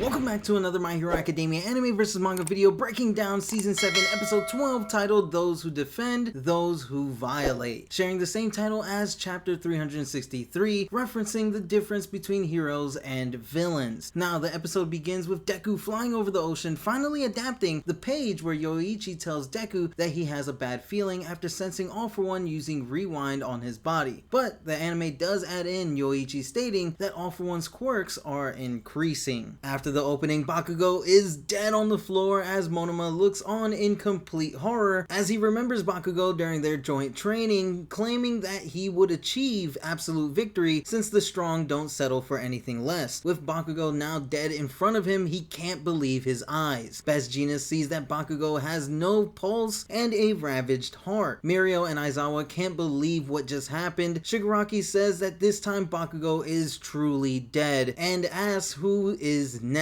Welcome back to another My Hero Academia anime vs manga video breaking down season 7 episode 12 titled Those Who Defend, Those Who Violate, sharing the same title as chapter 363, referencing the difference between heroes and villains. Now the episode begins with Deku flying over the ocean, finally adapting the page where Yoichi tells Deku that he has a bad feeling after sensing All For One using rewind on his body. But the anime does add in Yoichi stating that All For One's quirks are increasing. After the opening, Bakugo is dead on the floor as Monoma looks on in complete horror as he remembers Bakugo during their joint training, claiming that he would achieve absolute victory since the strong don't settle for anything less. With Bakugo now dead in front of him, he can't believe his eyes. Best Jeanist sees that Bakugo has no pulse and a ravaged heart. Mirio and Aizawa can't believe what just happened. Shigaraki says that this time Bakugo is truly dead and asks who is next.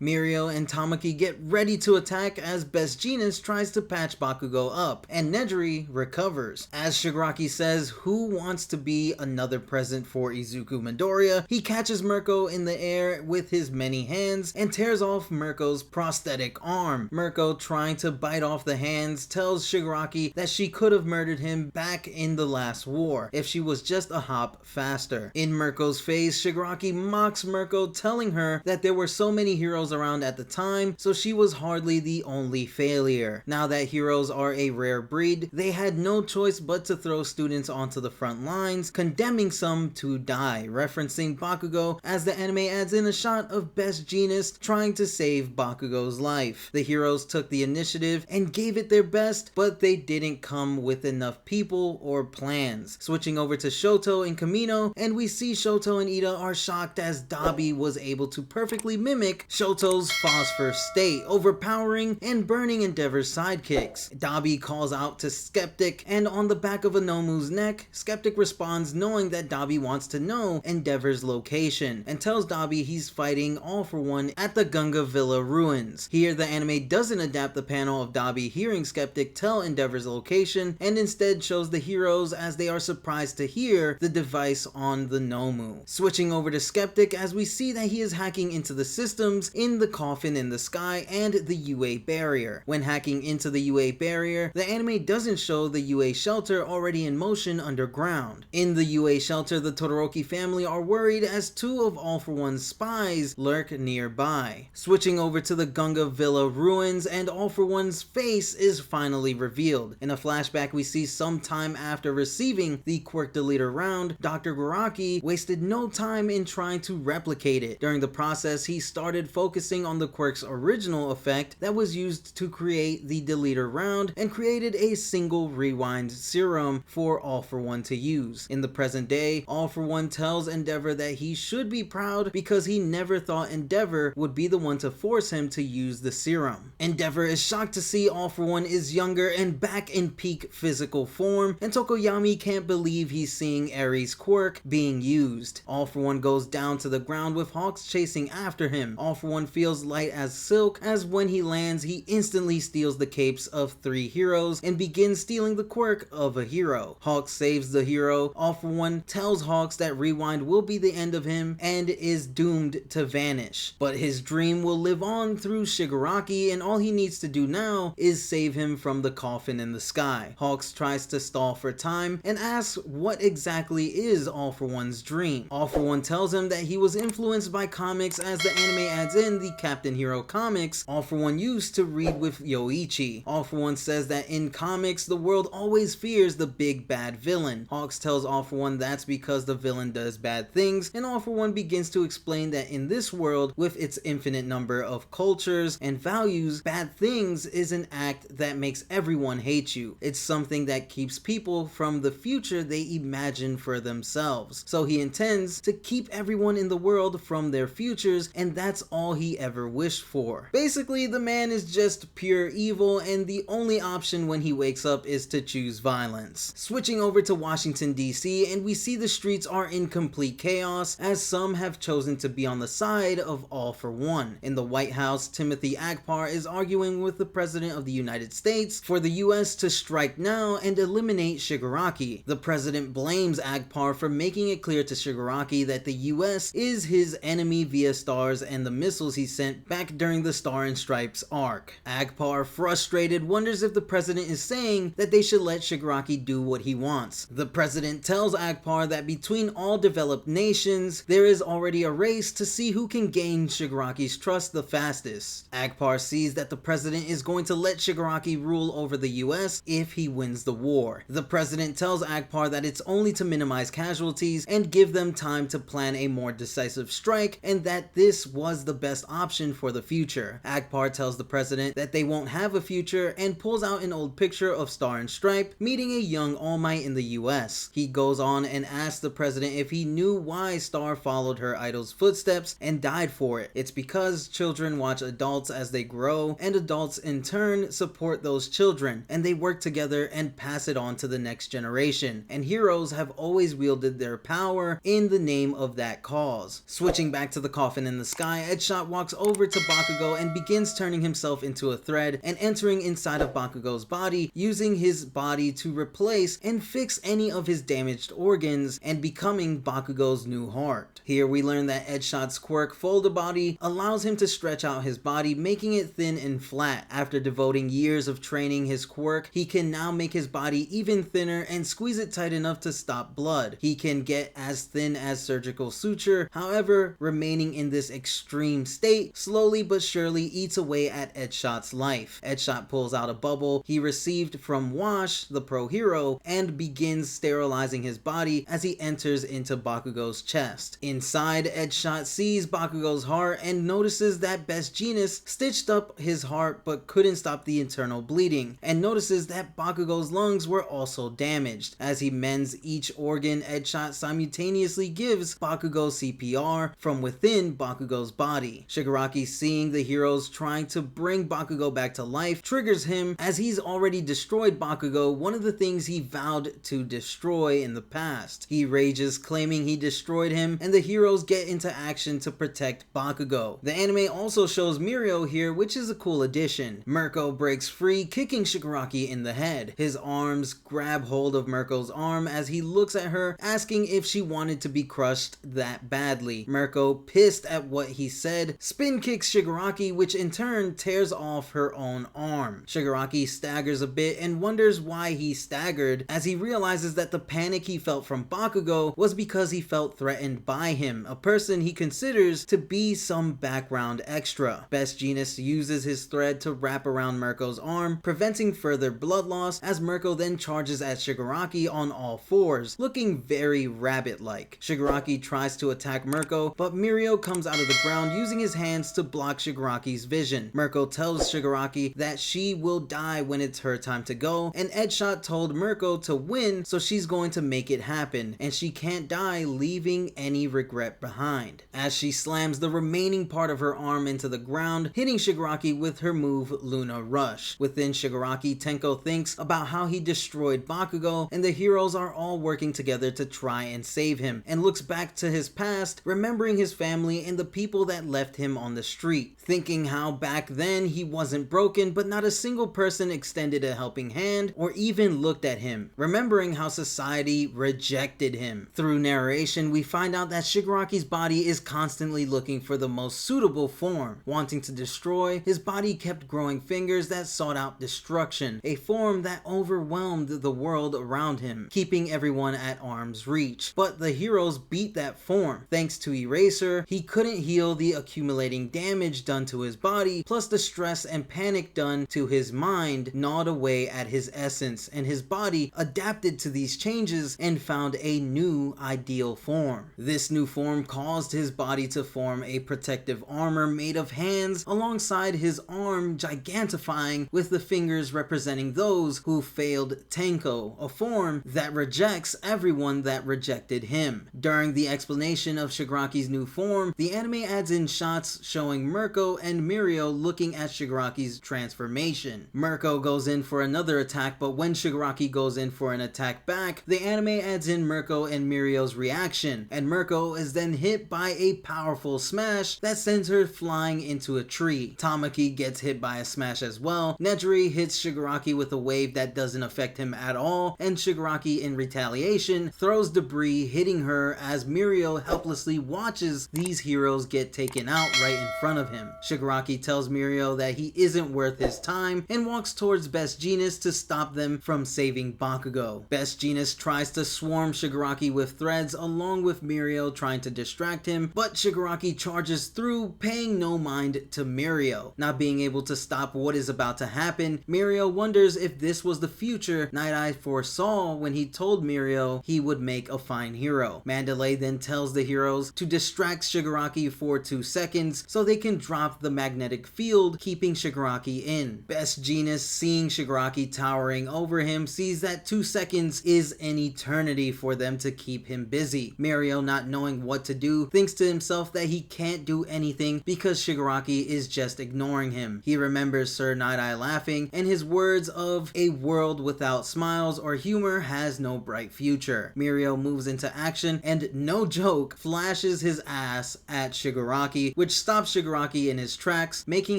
Mirio and Tamaki get ready to attack as Best Jeanist tries to patch Bakugo up, and Nejiri recovers. As Shigaraki says who wants to be another present for Izuku Midoriya, he catches Mirko in the air with his many hands and tears off Mirko's prosthetic arm. Mirko, trying to bite off the hands, tells Shigaraki that she could have murdered him back in the last war if she was just a hop faster. In Mirko's face, Shigaraki mocks Mirko, telling her that there were so many heroes around at the time, so she was hardly the only failure. Now that heroes are a rare breed, they had no choice but to throw students onto the front lines, condemning some to die, referencing Bakugo as the anime adds in a shot of Best Jeanist trying to save Bakugo's life. The heroes took the initiative and gave it their best, but they didn't come with enough people or plans. Switching over to Shoto and Kamino, and we see Shoto and Ida are shocked as Dabi was able to perfectly mimic Shoto's phosphor state, overpowering and burning Endeavor's sidekicks. Dabi calls out to Skeptic, and on the back of Anomu's neck, Skeptic responds knowing that Dabi wants to know Endeavor's location, and tells Dabi he's fighting All For One at the Gunga Villa ruins. Here the anime doesn't adapt the panel of Dabi hearing Skeptic tell Endeavor's location, and instead shows the heroes as they are surprised to hear the device on the Nomu. Switching over to Skeptic as we see that he is hacking into the systems in the coffin in the sky and the UA barrier. When hacking into the UA barrier, the anime doesn't show the UA shelter already in motion underground. In the UA shelter, the Todoroki family are worried as two of All For One's spies lurk nearby. Switching over to the Gunga Villa ruins, and All For One's face is finally revealed. In a flashback we see some time after receiving the quirk deleter round, Dr. Garaki wasted no time in trying to replicate it. During the process, he started focusing on the quirk's original effect that was used to create the deleter round and created a single rewind serum for All For One to use. In the present day, All For One tells Endeavor that he should be proud because he never thought Endeavor would be the one to force him to use the serum. Endeavor is shocked to see All For One is younger and back in peak physical form, and Tokoyami can't believe he's seeing Eri's quirk being used. All For One goes down to the ground with Hawks chasing after him. All For One feels light as silk as when he lands he instantly steals the capes of 3 heroes and begins stealing the quirk of a hero. Hawks saves the hero. All For One tells Hawks that rewind will be the end of him and is doomed to vanish, but his dream will live on through Shigaraki, and all he needs to do now is save him from the coffin in the sky. Hawks tries to stall for time and asks what exactly is All For One's dream. All For One tells him that he was influenced by comics as the anime adds in the Captain Hero comics All For One used to read with Yoichi. All For One says that in comics the world always fears the big bad villain. Hawks tells All For One that's because the villain does bad things, and All For One begins to explain that in this world with its infinite number of cultures and values, bad things is an act that makes everyone hate you. It's something that keeps people from the future they imagine for themselves. So he intends to keep everyone in the world from their futures, and that's that's all he ever wished for. Basically, the man is just pure evil, and the only option when he wakes up is to choose violence. Switching over to Washington DC, and we see the streets are in complete chaos, as some have chosen to be on the side of All for One. In the White House, Timothy Akpar is arguing with the President of the United States for the US to strike now and eliminate Shigaraki. The president blames Akpar for making it clear to Shigaraki that the US is his enemy via stars and the missiles he sent back during the Star and Stripes arc. Akpar, frustrated, wonders if the president is saying that they should let Shigaraki do what he wants. The president tells Akpar that between all developed nations, there is already a race to see who can gain Shigaraki's trust the fastest. Akpar sees that the president is going to let Shigaraki rule over the US if he wins the war. The president tells Akpar that it's only to minimize casualties and give them time to plan a more decisive strike, and that this was the best option for the future. Akpar tells the president that they won't have a future and pulls out an old picture of Star and Stripe meeting a young All Might in the US. He goes on and asks the president if he knew why Star followed her idol's footsteps and died for it. It's because children watch adults as they grow, and adults in turn support those children, and they work together and pass it on to the next generation, and heroes have always wielded their power in the name of that cause. Switching back to the coffin in the sky, Edshot walks over to Bakugo and begins turning himself into a thread and entering inside of Bakugo's body, using his body to replace and fix any of his damaged organs and becoming Bakugo's new heart. Here we learn that Edshot's quirk Fold a Body allows him to stretch out his body, making it thin and flat. After devoting years of training his quirk, he can now make his body even thinner and squeeze it tight enough to stop blood. He can get as thin as surgical suture, however, remaining in this extreme state slowly but surely eats away at Edshot's life. Edshot pulls out a bubble he received from Wash, the pro hero, and begins sterilizing his body as he enters into Bakugo's chest. Inside, Edshot sees Bakugo's heart and notices that Best Jeanist stitched up his heart but couldn't stop the internal bleeding, and notices that Bakugo's lungs were also damaged. As he mends each organ, Edshot simultaneously gives Bakugo CPR from within Bakugo's body. Shigaraki, seeing the heroes trying to bring Bakugo back to life, triggers him as he's already destroyed Bakugo, one of the things he vowed to destroy in the past. He rages, claiming he destroyed him, and the heroes get into action to protect Bakugo. The anime also shows Mirio here, which is a cool addition. Mirko breaks free, kicking Shigaraki in the head. His arms grab hold of Mirko's arm as he looks at her, asking if she wanted to be crushed that badly. Mirko, pissed at what he said, spin kicks Shigaraki, which in turn tears off her own arm. Shigaraki staggers a bit and wonders why he staggered, as he realizes that the panic he felt from Bakugo was because he felt threatened by him, a person he considers to be some background extra. Best Jeanist uses his thread to wrap around Mirko's arm, preventing further blood loss, as Mirko then charges at Shigaraki on all fours, looking very rabbit-like. Shigaraki tries to attack Mirko, but Mirio comes out of the ground using his hands to block Shigaraki's vision. Mirko tells Shigaraki that she will die when it's her time to go, and Edshot told Mirko to win, so she's going to make it happen, and she can't die, leaving any regret behind. As she slams the remaining part of her arm into the ground, hitting Shigaraki with her move Luna Rush. Within Shigaraki, Tenko thinks about how he destroyed Bakugo, and the heroes are all working together to try and save him, and looks back to his past, remembering his family and the people that left him on the street, thinking how back then he wasn't broken, but not a single person extended a helping hand or even looked at him, remembering how society rejected him. Through narration, we find out that Shigaraki's body is constantly looking for the most suitable form. Wanting to destroy, his body kept growing fingers that sought out destruction, a form that overwhelmed the world around him, keeping everyone at arm's reach. But the heroes beat that form. Thanks to Eraser, he couldn't heal the accumulating damage done to his body, plus the stress and panic done to his mind gnawed away at his essence, and his body adapted to these changes and found a new ideal form. This new form caused his body to form a protective armor made of hands alongside his arm, gigantifying with the fingers representing those who failed Tenko, a form that rejects everyone that rejected him. During the explanation of Shigaraki's new form, the anime adds in shots showing Mirko and Mirio looking at Shigaraki's transformation. Mirko goes in for another attack, but when Shigaraki goes in for an attack back, the anime adds in Mirko and Mirio's reaction, and Mirko is then hit by a powerful smash that sends her flying into a tree. Tamaki gets hit by a smash as well. Nejiri hits Shigaraki with a wave that doesn't affect him at all, and Shigaraki in retaliation throws debris hitting her as Mirio helplessly watches these heroes get taken out right in front of him. Shigaraki tells Mirio that he isn't worth his time and walks towards Best Jeanist to stop them from saving Bakugo. Best Jeanist tries to swarm Shigaraki with threads along with Mirio trying to distract him, but Shigaraki charges through, paying no mind to Mirio. Not being able to stop what is about to happen, Mirio wonders if this was the future Night Eye foresaw when he told Mirio he would make a fine hero. Mandalay then tells the heroes to distract Shigaraki for 2 seconds so they can drop the magnetic field, keeping Shigaraki in. Best Jeanist, seeing Shigaraki towering over him, sees that 2 seconds is an eternity for them to keep him busy. Mirio, not knowing what to do, thinks to himself that he can't do anything because Shigaraki is just ignoring him. He remembers Sir Night Eye laughing and his words of "a world without smiles or humor has no bright future." Mirio moves into action and, no joke, flashes his ass at Shigaraki, which stops Shigaraki in his tracks, making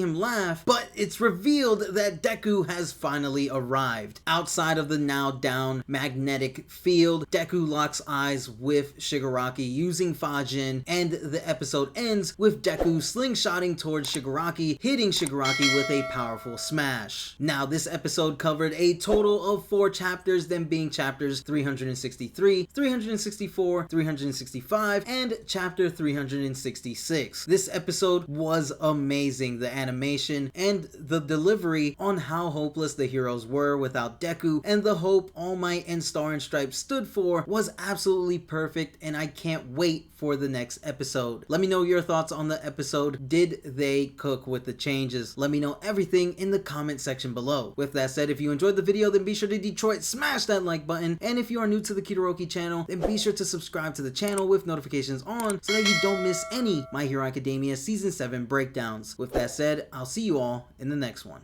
him laugh, but it's revealed that Deku has finally arrived. Outside of the now down magnetic field, Deku locks eyes with Shigaraki using Fajin, and the episode ends with Deku slingshotting towards Shigaraki, hitting Shigaraki with a powerful smash. Now, this episode covered a total of 4 chapters, them being chapters 363, 364, 365, and chapter 366. This episode was amazing. The animation and the delivery on how hopeless the heroes were without Deku, and the hope All Might and Star and Stripes stood for, was absolutely perfect, and I can't wait for the next episode. Let me know your thoughts on the episode. Did they cook with the changes? Let me know everything in the comment section below. With that said, if you enjoyed the video, then be sure to Detroit smash that like button, and if you are new to the Kitoroki channel, then be sure to subscribe to the channel with notifications on so that you don't miss any My Hero Academia Season 7 breakdowns. With that said, I'll see you all in the next one.